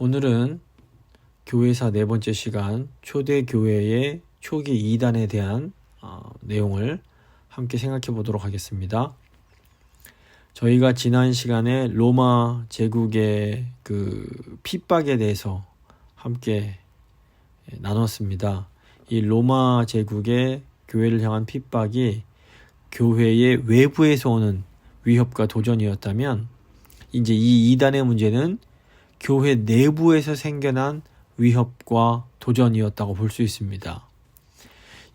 오늘은 교회사 네 번째 시간 초대교회의 초기 이단에 대한 내용을 함께 생각해 보도록 하겠습니다. 저희가 지난 시간에 로마 제국의 그 핍박에 대해서 함께 나눴습니다. 이 로마 제국의 교회를 향한 핍박이 교회의 외부에서 오는 위협과 도전이었다면, 이제 이 이단의 문제는 교회 내부에서 생겨난 위협과 도전이었다고 볼 수 있습니다.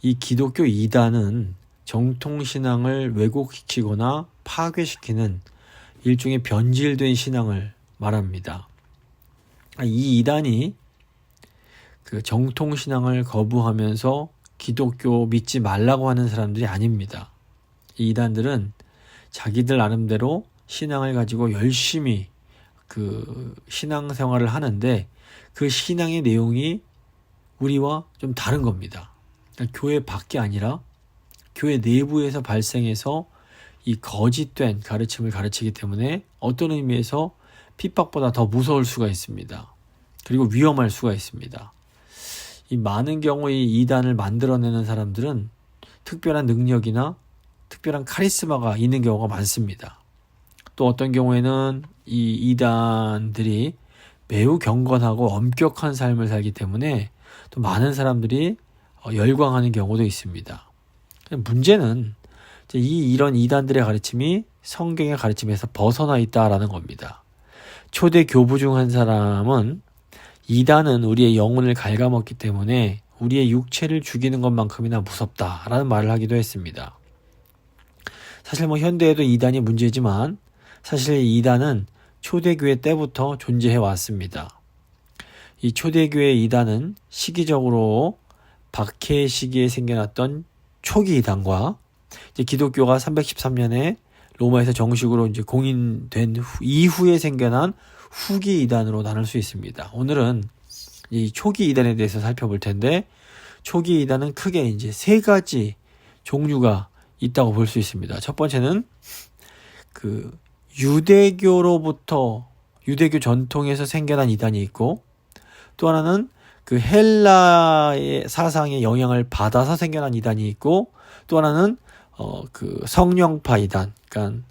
이 기독교 이단은 정통신앙을 왜곡시키거나 파괴시키는 일종의 변질된 신앙을 말합니다. 이 이단이 그 정통신앙을 거부하면서 기독교 믿지 말라고 하는 사람들이 아닙니다. 이 이단들은 자기들 나름대로 신앙을 가지고 열심히 그 신앙생활을 하는데, 그 신앙의 내용이 우리와 좀 다른 겁니다. 그러니까 교회 밖이 아니라 교회 내부에서 발생해서 이 거짓된 가르침을 가르치기 때문에 어떤 의미에서 핍박보다 더 무서울 수가 있습니다. 그리고 위험할 수가 있습니다. 이 많은 경우 이 이단을 만들어내는 사람들은 특별한 능력이나 특별한 카리스마가 있는 경우가 많습니다. 또 어떤 경우에는 이 이단들이 매우 경건하고 엄격한 삶을 살기 때문에 또 많은 사람들이 열광하는 경우도 있습니다. 문제는 이런 이단들의 가르침이 성경의 가르침에서 벗어나 있다라는 겁니다. 초대 교부 중 한 사람은 이단은 우리의 영혼을 갉아먹기 때문에 우리의 육체를 죽이는 것만큼이나 무섭다라는 말을 하기도 했습니다. 사실 현대에도 이단이 문제지만, 사실 이단은 초대교회 때부터 존재해 왔습니다. 이 초대교회 이단은 시기적으로 박해 시기에 생겨났던 초기 이단과 이제 기독교가 313년에 로마에서 정식으로 이제 공인된 이후에 생겨난 후기 이단으로 나눌 수 있습니다. 오늘은 이 초기 이단에 대해서 살펴볼 텐데, 초기 이단은 크게 이제 세 가지 종류가 있다고 볼 수 있습니다. 첫 번째는 그 유대교 전통에서 생겨난 이단이 있고, 또 하나는 그 헬라의 사상의 영향을 받아서 생겨난 이단이 있고, 또 하나는 그 성령파 이단, 그러니까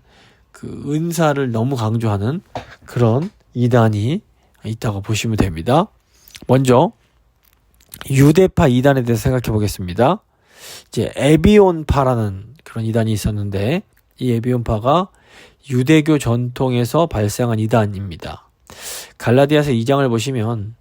그 은사를 너무 강조하는 그런 이단이 있다고 보시면 됩니다. 먼저 유대파 이단에 대해서 생각해 보겠습니다. 이제 에비온파라는 그런 이단이 있었는데, 이 에비온파가 유대교 전통에서 발생한 이단입니다. 갈라디아서 2장을 보시면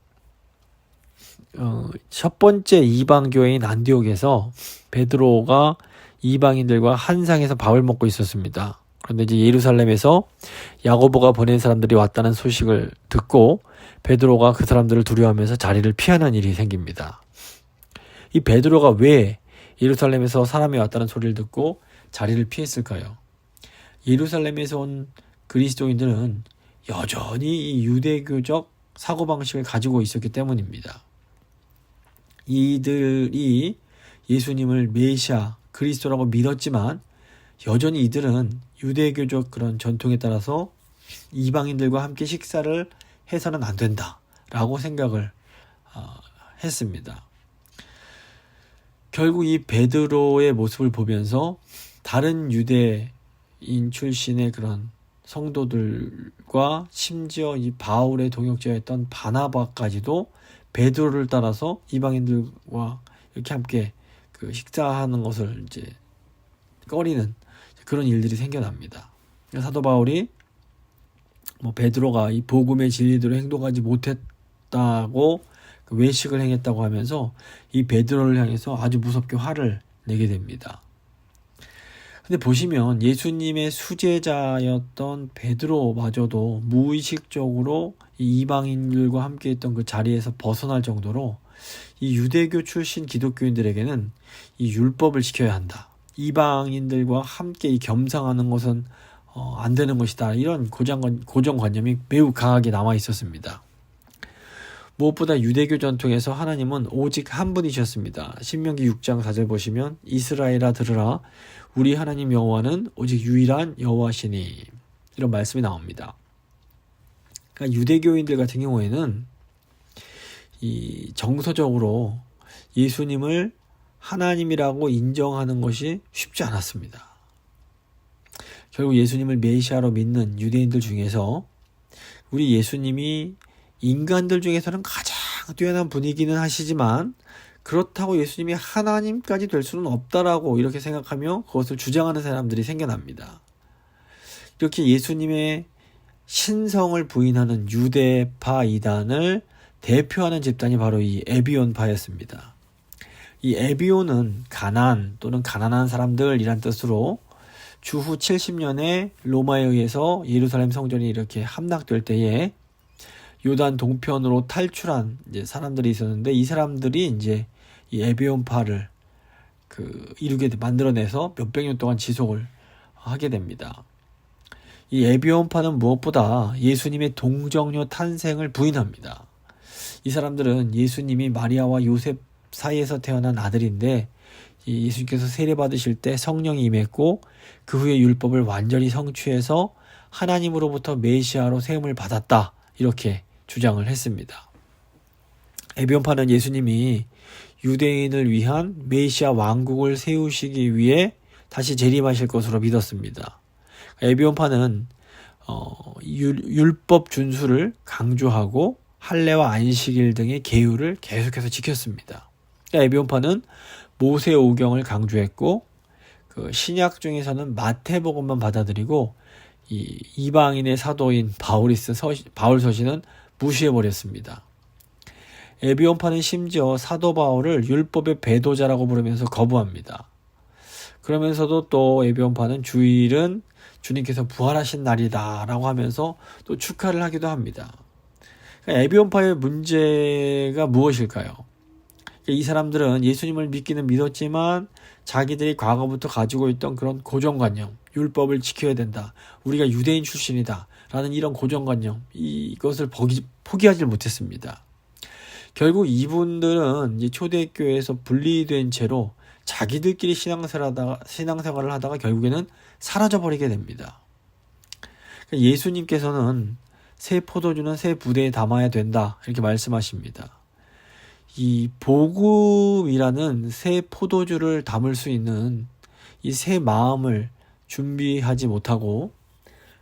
첫 번째 이방교회인 안디옥에서 베드로가 이방인들과 한 상에서 밥을 먹고 있었습니다. 그런데 이제 예루살렘에서 야고보가 보낸 사람들이 왔다는 소식을 듣고 베드로가 그 사람들을 두려워하면서 자리를 피하는 일이 생깁니다. 이 베드로가 왜 예루살렘에서 사람이 왔다는 소리를 듣고 자리를 피했을까요? 예루살렘에서 온 그리스도인들은 여전히 이 유대교적 사고방식을 가지고 있었기 때문입니다. 이들이 예수님을 메시아, 그리스도라고 믿었지만 여전히 이들은 유대교적 그런 전통에 따라서 이방인들과 함께 식사를 해서는 안 된다라고 생각을 했습니다. 결국 이 베드로의 모습을 보면서 다른 유대인 출신의 그런 성도들과 심지어 이 바울의 동역자였던 바나바까지도 베드로를 따라서 이방인들과 이렇게 함께 그 식사하는 것을 이제 꺼리는 그런 일들이 생겨납니다. 사도 바울이 베드로가 이 복음의 진리대로 행동하지 못했다고 외식을 행했다고 하면서 이 베드로를 향해서 아주 무섭게 화를 내게 됩니다. 근데 보시면 예수님의 수제자였던 베드로마저도 무의식적으로 이 이방인들과 함께 있던 그 자리에서 벗어날 정도로 이 유대교 출신 기독교인들에게는 이 율법을 지켜야 한다, 이방인들과 함께 이 겸상하는 것은 안 되는 것이다, 이런 고정관념이 매우 강하게 남아 있었습니다. 무엇보다 유대교 전통에서 하나님은 오직 한 분이셨습니다. 신명기 6장 4절 보시면 이스라엘아 들으라, 우리 하나님 여호와는 오직 유일한 여호와시니, 이런 말씀이 나옵니다. 그러니까 유대교인들 같은 경우에는 이 정서적으로 예수님을 하나님이라고 인정하는 것이 쉽지 않았습니다. 결국 예수님을 메시아로 믿는 유대인들 중에서 우리 예수님이 인간들 중에서는 가장 뛰어난 분이기는 하시지만 그렇다고 예수님이 하나님까지 될 수는 없다라고 이렇게 생각하며 그것을 주장하는 사람들이 생겨납니다. 이렇게 예수님의 신성을 부인하는 유대파 이단을 대표하는 집단이 바로 이 에비온파였습니다. 이 에비온은 가난 또는 가난한 사람들이란 뜻으로 주후 70년에 로마에 의해서 예루살렘 성전이 이렇게 함락될 때에 요단 동편으로 탈출한 이제 사람들이 있었는데 이 사람들이 이제 이 에비온파를 이루게 만들어내서 몇백 년 동안 지속을 하게 됩니다. 이 에비온파는 무엇보다 예수님의 동정녀 탄생을 부인합니다. 이 사람들은 예수님이 마리아와 요셉 사이에서 태어난 아들인데 예수님께서 세례 받으실 때 성령이 임했고 그 후에 율법을 완전히 성취해서 하나님으로부터 메시아로 세움을 받았다 이렇게 주장을 했습니다. 에비온파는 예수님이 유대인을 위한 메시아 왕국을 세우시기 위해 다시 재림하실 것으로 믿었습니다. 에비온파는 율법 준수를 강조하고 할례와 안식일 등의 계율을 계속해서 지켰습니다. 에비온파는 모세오경을 강조했고 신약 중에서는 마태복음만 받아들이고 이방인의 사도인 바울 서신은 무시해버렸습니다. 에비온파는 심지어 사도 바울을 율법의 배도자라고 부르면서 거부합니다. 그러면서도 또 에비온파는 주일은 주님께서 부활하신 날이다 라고 하면서 또 축하를 하기도 합니다. 에비온파의 문제가 무엇일까요? 이 사람들은 예수님을 믿기는 믿었지만 자기들이 과거부터 가지고 있던 그런 고정관념, 율법을 지켜야 된다, 우리가 유대인 출신이다 라는 이런 고정관념, 이것을 포기하지 못했습니다. 결국 이분들은 이제 초대교회에서 분리된 채로 자기들끼리 신앙생활을 하다가 결국에는 사라져버리게 됩니다. 예수님께서는 새 포도주는 새 부대에 담아야 된다 이렇게 말씀하십니다. 이 복음이라는 새 포도주를 담을 수 있는 이 새 마음을 준비하지 못하고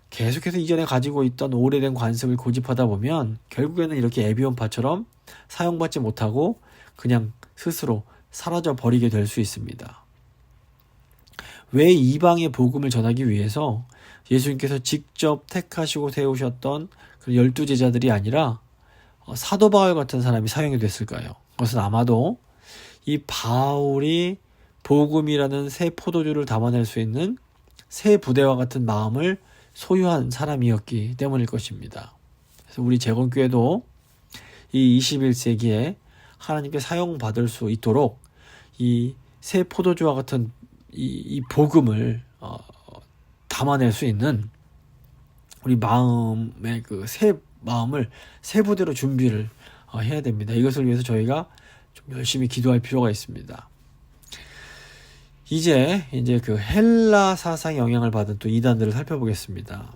계속해서 이전에 가지고 있던 오래된 관습을 고집하다 보면 결국에는 이렇게 에비온파처럼 사용받지 못하고 그냥 스스로 사라져 버리게 될 수 있습니다. 왜 이방의 복음을 전하기 위해서 예수님께서 직접 택하시고 세우셨던 그 12제자들이 아니라 사도 바울 같은 사람이 사용이 됐을까요? 그것은 아마도 이 바울이 복음이라는 새 포도주를 담아낼 수 있는 새 부대와 같은 마음을 소유한 사람이었기 때문일 것입니다. 그래서 우리 재건교회도 이 21세기에 하나님께 사용받을 수 있도록 이 새 포도주와 같은 이 복음을 담아낼 수 있는 우리 마음의 그 새 마음을 새 부대로 준비를 해야 됩니다. 이것을 위해서 저희가 좀 열심히 기도할 필요가 있습니다. 이제 그 헬라 사상의 영향을 받은 또 이단들을 살펴보겠습니다.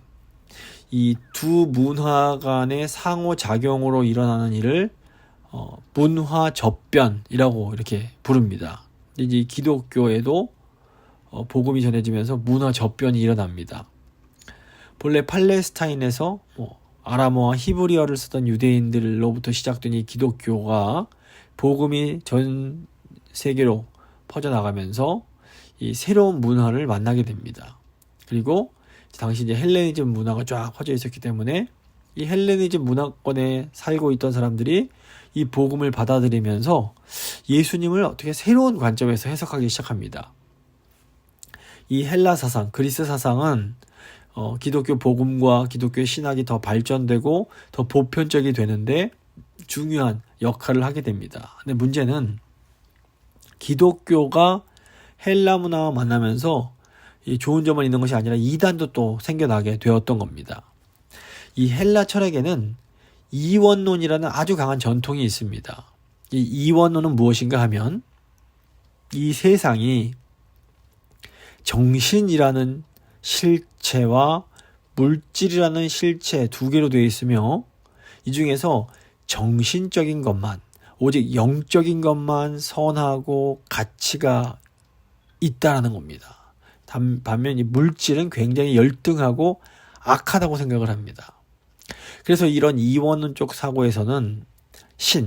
이 두 문화 간의 상호작용으로 일어나는 일을 문화 접변이라고 이렇게 부릅니다. 이제 기독교에도 복음이 전해지면서 문화 접변이 일어납니다. 본래 팔레스타인에서 아람어와 히브리어를 쓰던 유대인들로부터 시작된 이 기독교가 복음이 전 세계로 퍼져나가면서 이 새로운 문화를 만나게 됩니다. 그리고 당시 이제 헬레니즘 문화가 쫙 퍼져 있었기 때문에 이 헬레니즘 문화권에 살고 있던 사람들이 이 복음을 받아들이면서 예수님을 어떻게 새로운 관점에서 해석하기 시작합니다. 이 헬라 사상, 그리스 사상은 기독교 복음과 기독교 신학이 더 발전되고 더 보편적이 되는데 중요한 역할을 하게 됩니다. 근데 문제는 기독교가 헬라 문화와 만나면서 이 좋은 점만 있는 것이 아니라 이단도 또 생겨나게 되었던 겁니다. 이 헬라 철학에는 이원론이라는 아주 강한 전통이 있습니다. 이 이원론은 무엇인가 하면 이 세상이 정신이라는 실체와 물질이라는 실체 두 개로 되어 있으며 이 중에서 정신적인 것만, 오직 영적인 것만 선하고 가치가 있다라는 겁니다. 반면 이 물질은 굉장히 열등하고 악하다고 생각을 합니다. 그래서 이런 이원론 쪽 사고에서는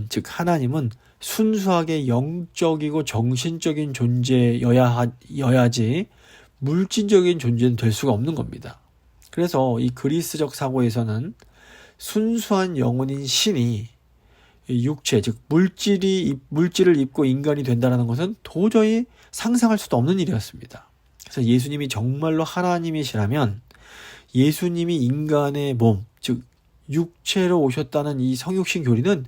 즉 하나님은 순수하게 영적이고 정신적인 존재여야지 물질적인 존재는 될 수가 없는 겁니다. 그래서 이 그리스적 사고에서는 순수한 영혼인 신이 육체, 즉 물질을 입고 인간이 된다는 것은 도저히 상상할 수도 없는 일이었습니다. 그래서 예수님이 정말로 하나님이시라면 예수님이 인간의 몸, 즉 육체로 오셨다는 이 성육신 교리는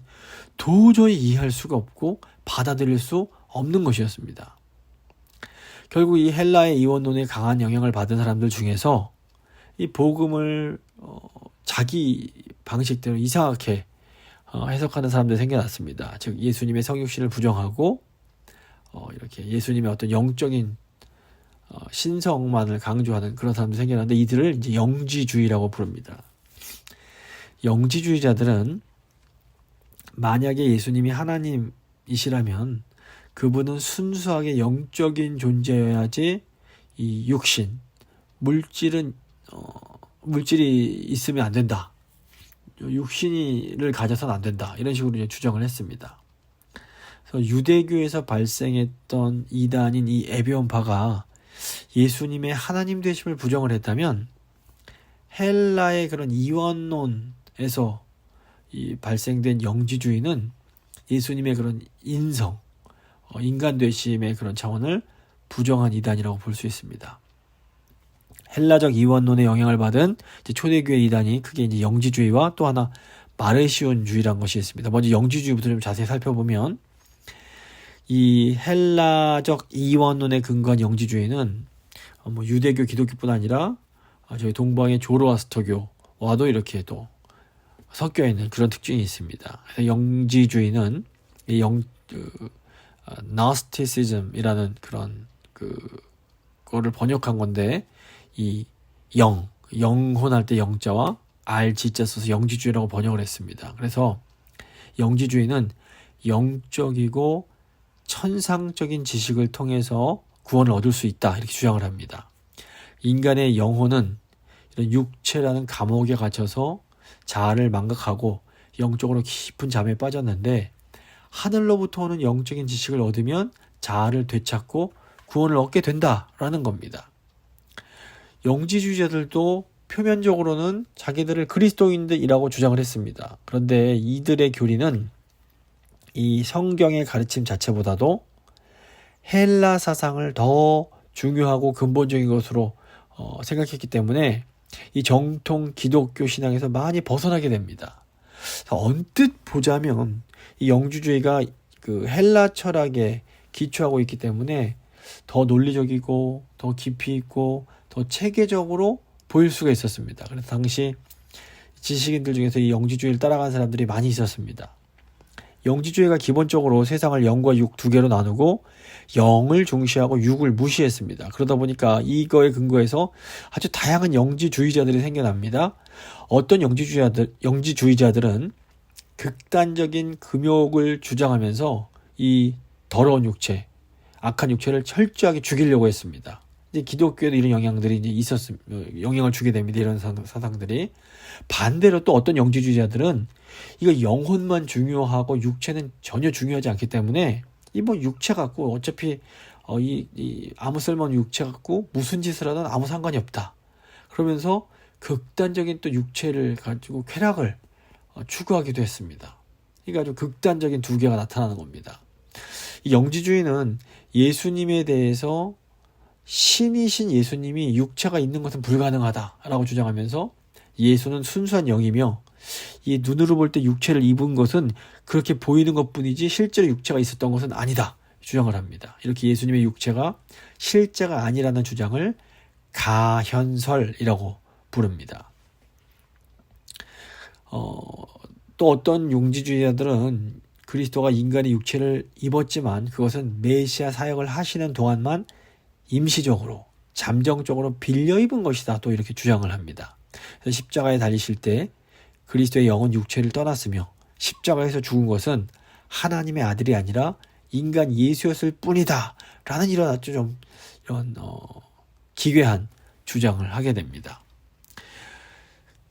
도저히 이해할 수가 없고 받아들일 수 없는 것이었습니다. 결국 이 헬라의 이원론에 강한 영향을 받은 사람들 중에서 이 복음을 자기 방식대로 이상하게 해석하는 사람들이 생겨났습니다. 즉 예수님의 성육신을 부정하고 이렇게 예수님의 어떤 영적인 신성만을 강조하는 그런 사람들이 생겨났는데 이들을 이제 영지주의라고 부릅니다. 영지주의자들은 만약에 예수님이 하나님이시라면 그분은 순수하게 영적인 존재여야지 이 육신, 물질이 있으면 안 된다. 육신을 가져서는 안 된다. 이런 식으로 이제 주장을 했습니다. 그래서 유대교에서 발생했던 이단인 이 에비온파가 예수님의 하나님 되심을 부정을 했다면 헬라의 그런 이원론에서 이 발생된 영지주의는 예수님의 그런 인성, 인간 되심의 그런 차원을 부정한 이단이라고 볼 수 있습니다. 헬라적 이원론에 영향을 받은 이제 초대교회 이단이 크게 이제 영지주의와 또 하나 마르시온주의라는 것이 있습니다. 먼저 영지주의부터 좀 자세히 살펴보면 이 헬라적 이원론에 근거한 영지주의는 유대교, 기독교뿐 아니라 저희 동방의 조로아스터교와도 이렇게 또 섞여 있는 그런 특징이 있습니다. 그래서 영지주의는 나스티시즘이라는 그런 그거를 번역한 건데 이 영혼할 때 영자와 알지자 써서 영지주의라고 번역을 했습니다. 그래서 영지주의는 영적이고 천상적인 지식을 통해서 구원을 얻을 수 있다 이렇게 주장을 합니다. 인간의 영혼은 이런 육체라는 감옥에 갇혀서 자아를 망각하고 영적으로 깊은 잠에 빠졌는데 하늘로부터 오는 영적인 지식을 얻으면 자아를 되찾고 구원을 얻게 된다라는 겁니다. 영지주의자들도 표면적으로는 자기들을 그리스도인들이라고 주장을 했습니다. 그런데 이들의 교리는 이 성경의 가르침 자체보다도 헬라 사상을 더 중요하고 근본적인 것으로 생각했기 때문에 이 정통 기독교 신앙에서 많이 벗어나게 됩니다. 언뜻 보자면 이 영지주의가 그 헬라 철학에 기초하고 있기 때문에 더 논리적이고 더 깊이 있고 더 체계적으로 보일 수가 있었습니다. 그래서 당시 지식인들 중에서 이 영지주의를 따라간 사람들이 많이 있었습니다. 영지주의가 기본적으로 세상을 영과 육 두 개로 나누고 영을 중시하고 육을 무시했습니다. 그러다 보니까 이거에 근거해서 아주 다양한 영지주의자들이 생겨납니다. 어떤 영지주의자들은 극단적인 금욕을 주장하면서 이 더러운 육체, 악한 육체를 철저하게 죽이려고 했습니다. 이제 기독교에도 이런 영향들이 이제 영향을 주게 됩니다. 이런 사상들이. 반대로 또 어떤 영지주의자들은 이거 영혼만 중요하고 육체는 전혀 중요하지 않기 때문에 이 육체 갖고 어차피 아무 쓸모없는 육체 갖고 무슨 짓을 하든 아무 상관이 없다. 그러면서 극단적인 또 육체를 가지고 쾌락을 추구하기도 했습니다. 그러니까 아주 극단적인 두 개가 나타나는 겁니다. 이 영지주의는 예수님에 대해서 신이신 예수님이 육체가 있는 것은 불가능하다라고 주장하면서 예수는 순수한 영이며 이 눈으로 볼 때 육체를 입은 것은 그렇게 보이는 것뿐이지 실제로 육체가 있었던 것은 아니다 주장을 합니다. 이렇게 예수님의 육체가 실제가 아니라는 주장을 가현설이라고 부릅니다. 또 어떤 영지주의자들은 그리스도가 인간의 육체를 입었지만 그것은 메시아 사역을 하시는 동안만 임시적으로 잠정적으로 빌려 입은 것이다 또 이렇게 주장을 합니다. 그래서 십자가에 달리실 때 그리스도의 영은 육체를 떠났으며 십자가에서 죽은 것은 하나님의 아들이 아니라 인간 예수였을 뿐이다 라는 이런 아주 좀 이런 기괴한 주장을 하게 됩니다.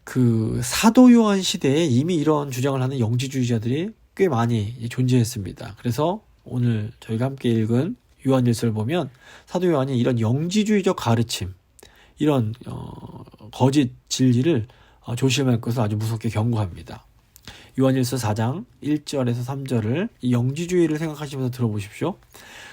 그 사도 요한 시대에 이미 이런 주장을 하는 영지주의자들이 꽤 많이 존재했습니다. 그래서 오늘 저희가 함께 읽은 요한일서를 보면 사도 요한이 이런 영지주의적 가르침, 이런 거짓 진리를 조심할 것을 아주 무섭게 경고합니다. 요한일서 4장 1절에서 3절을 이 영지주의를 생각하시면서 들어보십시오.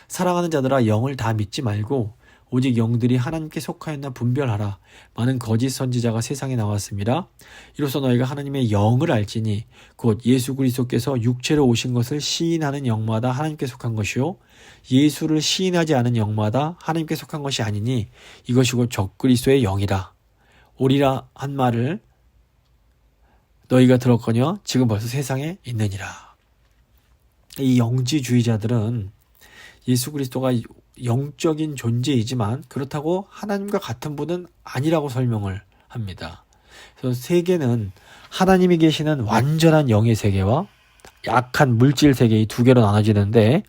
사랑하는 자들아, 영을 다 믿지 말고 오직 영들이 하나님께 속하였나 분별하라. 많은 거짓 선지자가 세상에 나왔습니다. 이로써 너희가 하나님의 영을 알지니 곧 예수 그리스도께서 육체로 오신 것을 시인하는 영마다 하나님께 속한 것이요 예수를 시인하지 않은 영마다 하나님께 속한 것이 아니니 이것이 곧 적그리스도의 영이라. 오리라 한 말을 너희가 들었거니와 지금 벌써 세상에 있느니라. 이 영지주의자들은 예수 그리스도가 영적인 존재이지만 그렇다고 하나님과 같은 분은 아니라고 설명을 합니다. 그래서 세계는 하나님이 계시는 완전한 영의 세계와 약한 물질 세계 이 두 개로 나눠지는데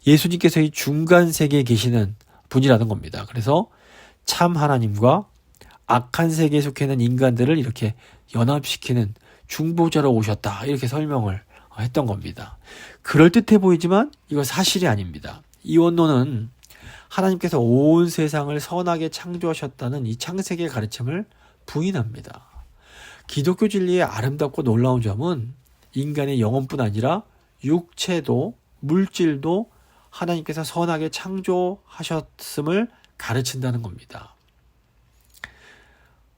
예수님께서 이 중간 세계에 계시는 분이라는 겁니다. 그래서 참 하나님과 악한 세계에 속해 있는 인간들을 이렇게 연합시키는 중보자로 오셨다, 이렇게 설명을 했던 겁니다. 그럴듯해 보이지만 이거 사실이 아닙니다. 이 원론은 하나님께서 온 세상을 선하게 창조하셨다는 이 창세기의 가르침을 부인합니다. 기독교 진리의 아름답고 놀라운 점은 인간의 영혼뿐 아니라 육체도 물질도 하나님께서 선하게 창조하셨음을 가르친다는 겁니다.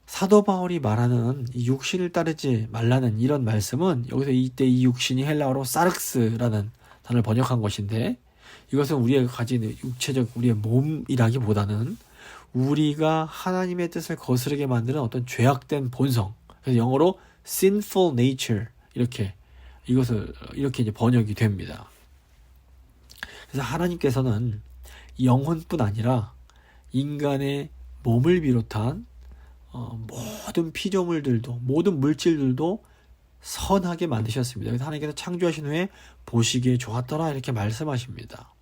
사도 바울이 말하는 이 육신을 따르지 말라는 이런 말씀은 여기서 이때 이 육신이 헬라어로 사르크스라는 단어를 번역한 것인데, 이것은 우리가 가진 육체적 우리의 몸이라기보다는 우리가 하나님의 뜻을 거스르게 만드는 어떤 죄악된 본성, 그래서 영어로 sinful nature, 이것을 이렇게 이제 번역이 됩니다. 그래서 하나님께서는 영혼뿐 아니라 인간의 몸을 비롯한 모든 피조물들도, 모든 물질들도 선하게 만드셨습니다. 그래서 하나님께서 창조하신 후에 보시기에 좋았더라, 이렇게 말씀하십니다.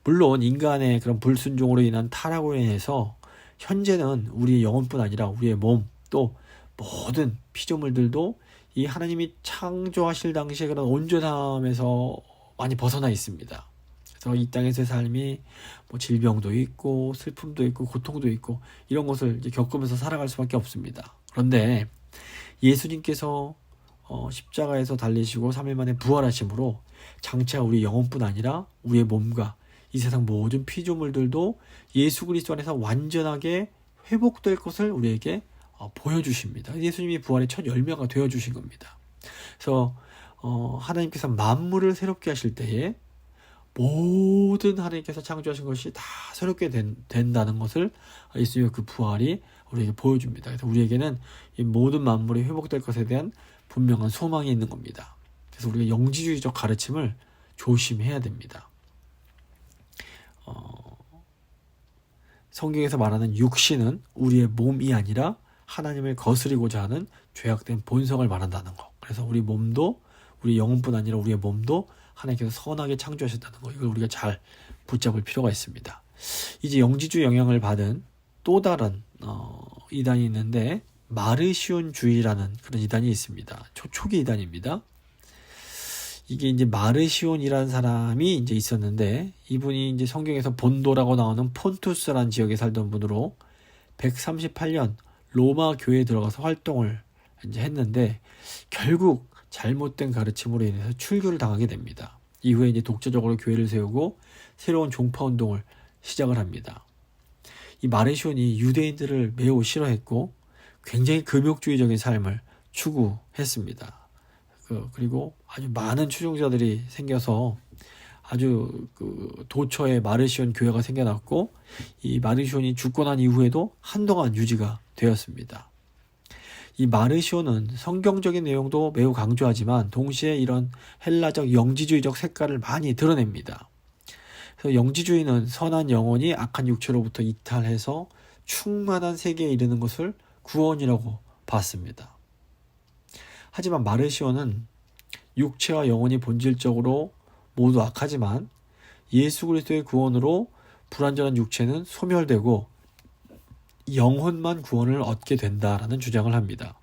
물론 인간의 그런 불순종으로 인한 타락으로 인해서 현재는 우리의 영혼뿐 아니라 우리의 몸, 또 모든 피조물들도 이 하나님이 창조하실 당시에 그런 온전함에서 많이 벗어나 있습니다. 그래서 이 땅에서의 삶이 질병도 있고 슬픔도 있고 고통도 있고 이런 것을 이제 겪으면서 살아갈 수밖에 없습니다. 그런데 예수님께서 십자가에서 달리시고 3일 만에 부활하심으로 장차 우리 영혼뿐 아니라 우리의 몸과 이 세상 모든 피조물들도 예수 그리스도 안에서 완전하게 회복될 것을 우리에게 보여주십니다. 예수님이 부활의 첫 열매가 되어주신 겁니다. 그래서 하나님께서 만물을 새롭게 하실 때에 모든 하나님께서 창조하신 것이 다 새롭게 된다는 것을 예수님의 그 부활이 우리에게 보여줍니다. 그래서 우리에게는 이 모든 만물이 회복될 것에 대한 분명한 소망이 있는 겁니다. 그래서 우리가 영지주의적 가르침을 조심해야 됩니다. 성경에서 말하는 육신은 우리의 몸이 아니라 하나님을 거스리고자 하는 죄악된 본성을 말한다는 것. 그래서 우리 몸도, 우리 영혼뿐 아니라 우리의 몸도 하나님께서 선하게 창조하셨다는 것. 이걸 우리가 잘 붙잡을 필요가 있습니다. 이제 영지주의 영향을 받은 또 다른 이단이 있는데 마르시온주의라는 그런 이단이 있습니다. 초기 이단입니다. 이게 이제 마르시온이라는 사람이 이제 있었는데, 이분이 이제 성경에서 본도라고 나오는 폰투스라는 지역에 살던 분으로 138년 로마 교회에 들어가서 활동을 이제 했는데 결국 잘못된 가르침으로 인해서 출교를 당하게 됩니다. 이후에 이제 독자적으로 교회를 세우고 새로운 종파 운동을 시작을 합니다. 이 마르시온이 유대인들을 매우 싫어했고 굉장히 금욕주의적인 삶을 추구했습니다. 그리고 아주 많은 추종자들이 생겨서 아주 도처에 마르시온 교회가 생겨났고, 이 마르시온이 죽고 난 이후에도 한동안 유지가 되었습니다. 이 마르시온은 성경적인 내용도 매우 강조하지만 동시에 이런 헬라적 영지주의적 색깔을 많이 드러냅니다. 그래서 영지주의는 선한 영혼이 악한 육체로부터 이탈해서 충만한 세계에 이르는 것을 구원이라고 봤습니다. 하지만 마르시온은 육체와 영혼이 본질적으로 모두 악하지만 예수 그리스도의 구원으로 불완전한 육체는 소멸되고 영혼만 구원을 얻게 된다라는 주장을 합니다.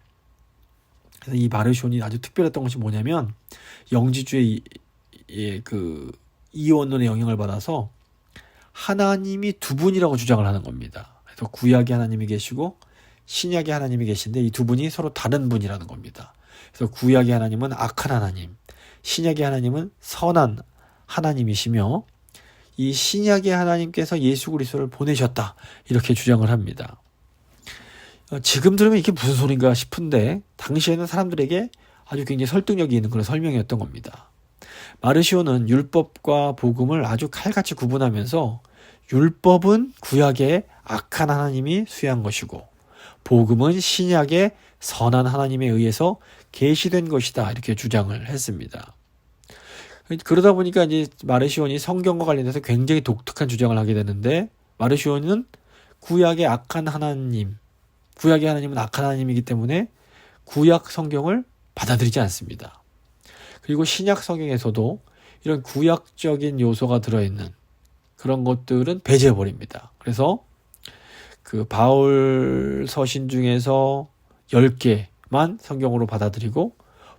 그래서 이 마르시온이 아주 특별했던 것이 뭐냐면 영지주의 그 이원론의 영향을 받아서 하나님이 두 분이라고 주장을 하는 겁니다. 그래서 구약의 하나님이 계시고 신약의 하나님이 계신데 이 두 분이 서로 다른 분이라는 겁니다. 그래서 구약의 하나님은 악한 하나님, 신약의 하나님은 선한 하나님이시며 이 신약의 하나님께서 예수 그리스도를 보내셨다 이렇게 주장을 합니다. 지금 들으면 이게 무슨 소린가 싶은데 당시에는 사람들에게 아주 굉장히 설득력이 있는 그런 설명이었던 겁니다. 마르시오는 율법과 복음을 아주 칼같이 구분하면서 율법은 구약의 악한 하나님이 수여한 것이고 복음은 신약의 선한 하나님에 의해서 계시된 것이다 이렇게 주장을 했습니다. 그러다 보니까 이제 마르시온이 성경과 관련해서 굉장히 독특한 주장을 하게 되는데 마르시온은 구약의 악한 하나님, 구약의 하나님은 악한 하나님이기 때문에 구약 성경을 받아들이지 않습니다. 그리고 신약 성경에서도 이런 구약적인 요소가 들어있는 그런 것들은 배제해버립니다. 그래서 그 바울 서신 중에서 10개만 성경으로 받아들이고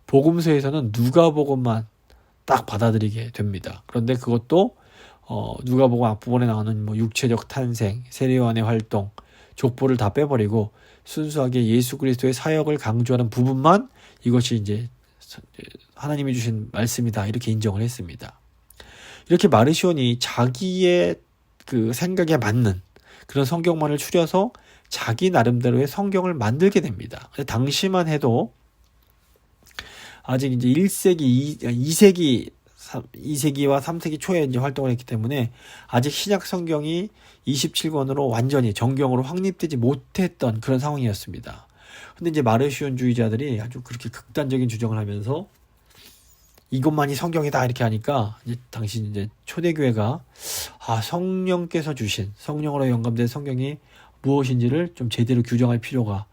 복음서에서는 누가복음만 딱 받아들이게 됩니다. 그런데 그것도 누가복음 앞부분에 나오는 뭐 육체적 탄생, 세례요한의 활동, 족보를 다 빼버리고 순수하게 예수 그리스도의 사역을 강조하는 부분만 이것이 이제 하나님이 주신 말씀이다 이렇게 인정을 했습니다. 이렇게 마르시온이 자기의 그 생각에 맞는 그런 성경만을 추려서 자기 나름대로의 성경을 만들게 됩니다. 당시만 해도 아직 이제 1세기, 2세기와 3세기 초에 이제 활동을 했기 때문에 아직 신약 성경이 27권으로 완전히 정경으로 확립되지 못했던 그런 상황이었습니다. 근데 이제 마르시온주의자들이 아주 그렇게 극단적인 주장을 하면서 이것만이 성경이다 이렇게 하니까 이제 당시 이제 초대교회가 성령께서 주신 성령으로 영감된 성경이 무엇인지를 좀 제대로 규정할 필요가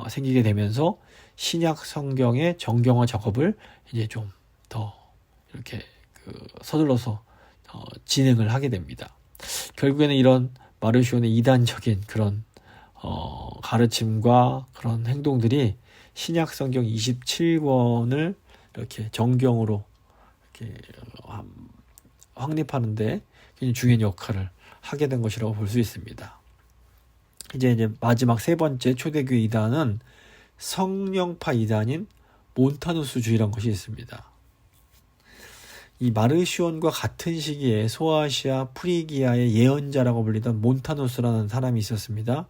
생기게 되면서 신약 성경의 정경화 작업을 이제 좀 더 이렇게 서둘러서 진행을 하게 됩니다. 결국에는 이런 마르시온의 이단적인 그런 가르침과 그런 행동들이 신약 성경 27권을 이렇게 정경으로 이렇게 확립하는데 굉장히 중요한 역할을 하게 된 것이라고 볼 수 있습니다. 이제 마지막 세 번째 초대교회 이단은 성령파 이단인 몬타누스주의라는 것이 있습니다. 이 마르시온과 같은 시기에 소아시아 프리기아의 예언자라고 불리던 몬타누스라는 사람이 있었습니다.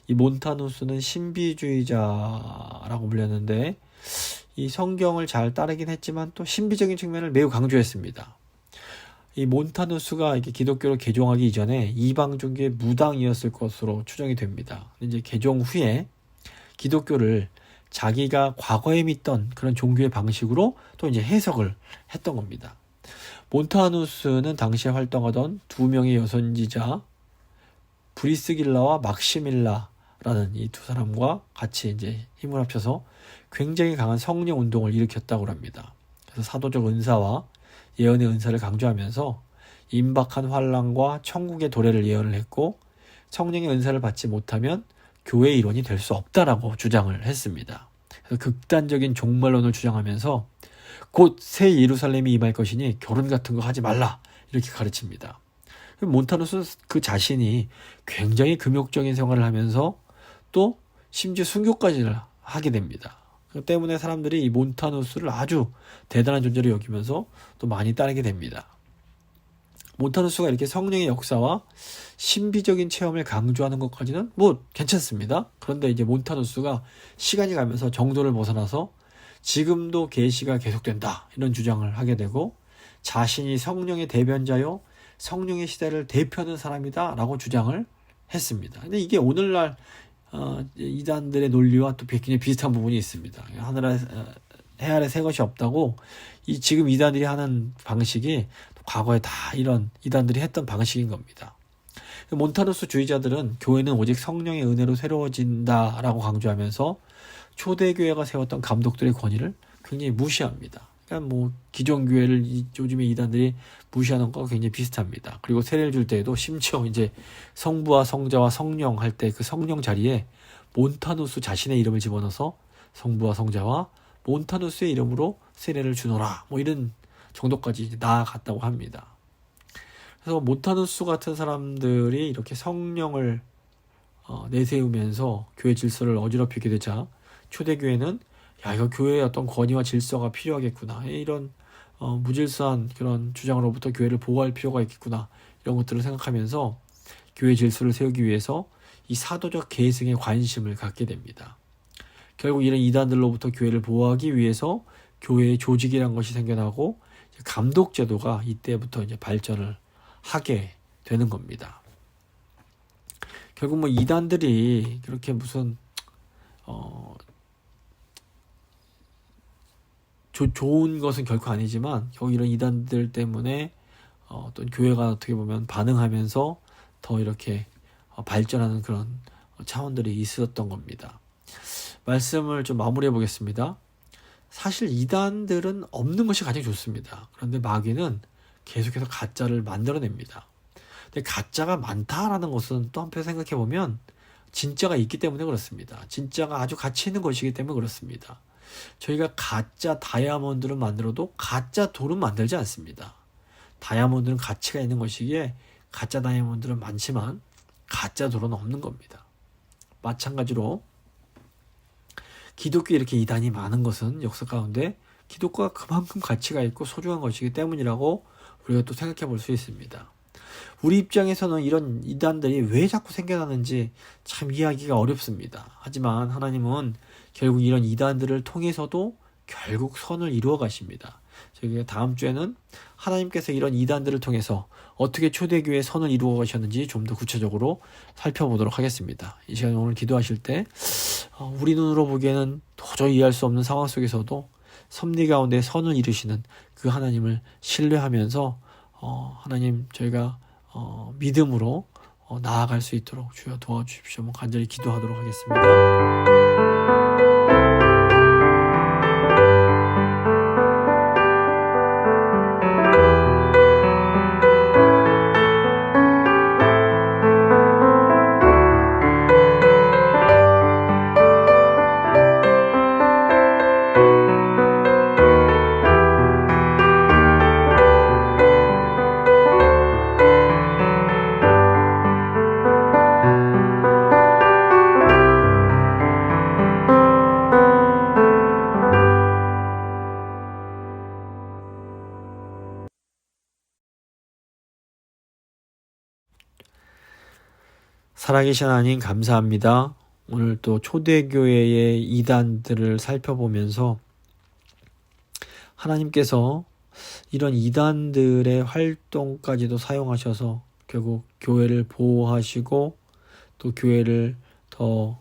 이 몬타누스는 신비주의자라고 불렸는데 이 성경을 잘 따르긴 했지만 또 신비적인 측면을 매우 강조했습니다. 이 몬타누스가 이렇게 기독교를 개종하기 이전에 이방 종교의 무당이었을 것으로 추정이 됩니다. 이제 개종 후에 기독교를 자기가 과거에 믿던 그런 종교의 방식으로 또 이제 해석을 했던 겁니다. 몬타누스는 당시에 활동하던 두 명의 여선지자 브리스길라와 막시밀라라는 이 두 사람과 같이 이제 힘을 합쳐서 굉장히 강한 성령 운동을 일으켰다고 합니다. 그래서 사도적 은사와 예언의 은사를 강조하면서 임박한 환란과 천국의 도래를 예언을 했고 성령의 은사를 받지 못하면 교회 일원이 될 수 없다라고 주장을 했습니다. 그래서 극단적인 종말론을 주장하면서 곧 새 예루살렘이 임할 것이니 결혼 같은 거 하지 말라 이렇게 가르칩니다. 몬타누스 그 자신이 굉장히 금욕적인 생활을 하면서 또 심지어 순교까지 하게 됩니다. 그 때문에 사람들이 이 몬타누스를 아주 대단한 존재로 여기면서 또 많이 따르게 됩니다. 몬타누스가 이렇게 성령의 역사와 신비적인 체험을 강조하는 것까지는 뭐 괜찮습니다. 그런데 이제 몬타누스가 시간이 가면서 정도를 벗어나서 지금도 계시가 계속된다 이런 주장을 하게 되고 자신이 성령의 대변자요 성령의 시대를 대표하는 사람이다 라고 주장을 했습니다. 근데 이게 오늘날 이단들의 논리와 또 굉장히 비슷한 부분이 있습니다. 해 아래 새 것이 없다고 이 지금 이단들이 하는 방식이 과거에 다 이런 이단들이 했던 방식인 겁니다. 몬타누스 주의자들은 교회는 오직 성령의 은혜로 새로워진다라고 강조하면서 초대교회가 세웠던 감독들의 권위를 굉장히 무시합니다. 그러니까 뭐 기존 교회를 요즘에 이단들이 무시하는 거가 굉장히 비슷합니다. 그리고 세례를 줄 때에도 심지어 이제 성부와 성자와 성령 할 때 그 성령 자리에 몬타누스 자신의 이름을 집어넣어서 성부와 성자와 몬타누스의 이름으로 세례를 주노라, 뭐 이런 정도까지 이제 나아갔다고 합니다. 그래서 몬타누스 같은 사람들이 이렇게 성령을 내세우면서 교회 질서를 어지럽히게 되자 초대교회는 야, 이거 교회의 어떤 권위와 질서가 필요하겠구나, 이런 무질서한 그런 주장으로부터 교회를 보호할 필요가 있겠구나, 이런 것들을 생각하면서 교회 질서를 세우기 위해서 이 사도적 계승에 관심을 갖게 됩니다. 결국 이런 이단들로부터 교회를 보호하기 위해서 교회의 조직이란 것이 생겨나고 감독 제도가 이때부터 이제 발전을 하게 되는 겁니다. 결국 뭐 이단들이 그렇게 무슨 좋은 것은 결코 아니지만 결국 이런 이단들 때문에 어떤 교회가 어떻게 보면 반응하면서 더 이렇게 발전하는 그런 차원들이 있었던 겁니다. 말씀을 좀 마무리해 보겠습니다. 사실 이단들은 없는 것이 가장 좋습니다. 그런데 마귀는 계속해서 가짜를 만들어냅니다. 근데 가짜가 많다라는 것은 또 한편 생각해 보면 진짜가 있기 때문에 그렇습니다. 진짜가 아주 가치 있는 것이기 때문에 그렇습니다. 저희가 가짜 다이아몬드를 만들어도 가짜 돌은 만들지 않습니다. 다이아몬드는 가치가 있는 것이기에 가짜 다이아몬드는 많지만 가짜 돌은 없는 겁니다. 마찬가지로 기독교에 이렇게 이단이 많은 것은 역사 가운데 기독교가 그만큼 가치가 있고 소중한 것이기 때문이라고 우리가 또 생각해 볼 수 있습니다. 우리 입장에서는 이런 이단들이 왜 자꾸 생겨나는지 참 이해하기가 어렵습니다. 하지만 하나님은 결국 이런 이단들을 통해서도 결국 선을 이루어 가십니다. 저희가 다음 주에는 하나님께서 이런 이단들을 통해서 어떻게 초대교회의 선을 이루어 가셨는지 좀 더 구체적으로 살펴보도록 하겠습니다. 이 시간에 오늘 기도하실 때 우리 눈으로 보기에는 도저히 이해할 수 없는 상황 속에서도 섭리 가운데 선을 이루시는 그 하나님을 신뢰하면서 하나님 저희가 믿음으로 나아갈 수 있도록 주여 도와주십시오. 간절히 기도하도록 하겠습니다. 살아계신 하나님 감사합니다. 오늘 또 초대교회의 이단들을 살펴보면서 하나님께서 이런 이단들의 활동까지도 사용하셔서 결국 교회를 보호하시고 또 교회를 더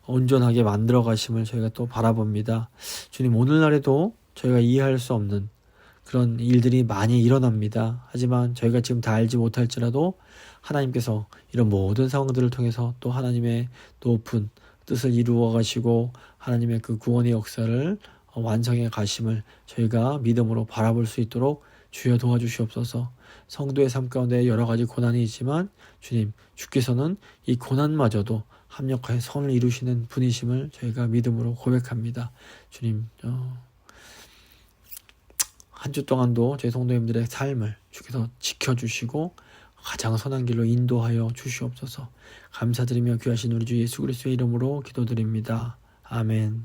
온전하게 만들어 가심을 저희가 또 바라봅니다. 주님, 오늘날에도 저희가 이해할 수 없는 그런 일들이 많이 일어납니다. 하지만 저희가 지금 다 알지 못할지라도 하나님께서 이런 모든 상황들을 통해서 또 하나님의 높은 뜻을 이루어 가시고 하나님의 그 구원의 역사를 완성해 가심을 저희가 믿음으로 바라볼 수 있도록 주여 도와주시옵소서. 성도의 삶 가운데 여러 가지 고난이 있지만 주님, 주께서는 이 고난마저도 합력하여 선을 이루시는 분이심을 저희가 믿음으로 고백합니다. 주님, 한 주 동안도 저희 성도님들의 삶을 주께서 지켜주시고 가장 선한 길로 인도하여 주시옵소서. 감사드리며 귀하신 우리 주 예수 그리스도의 이름으로 기도드립니다. 아멘.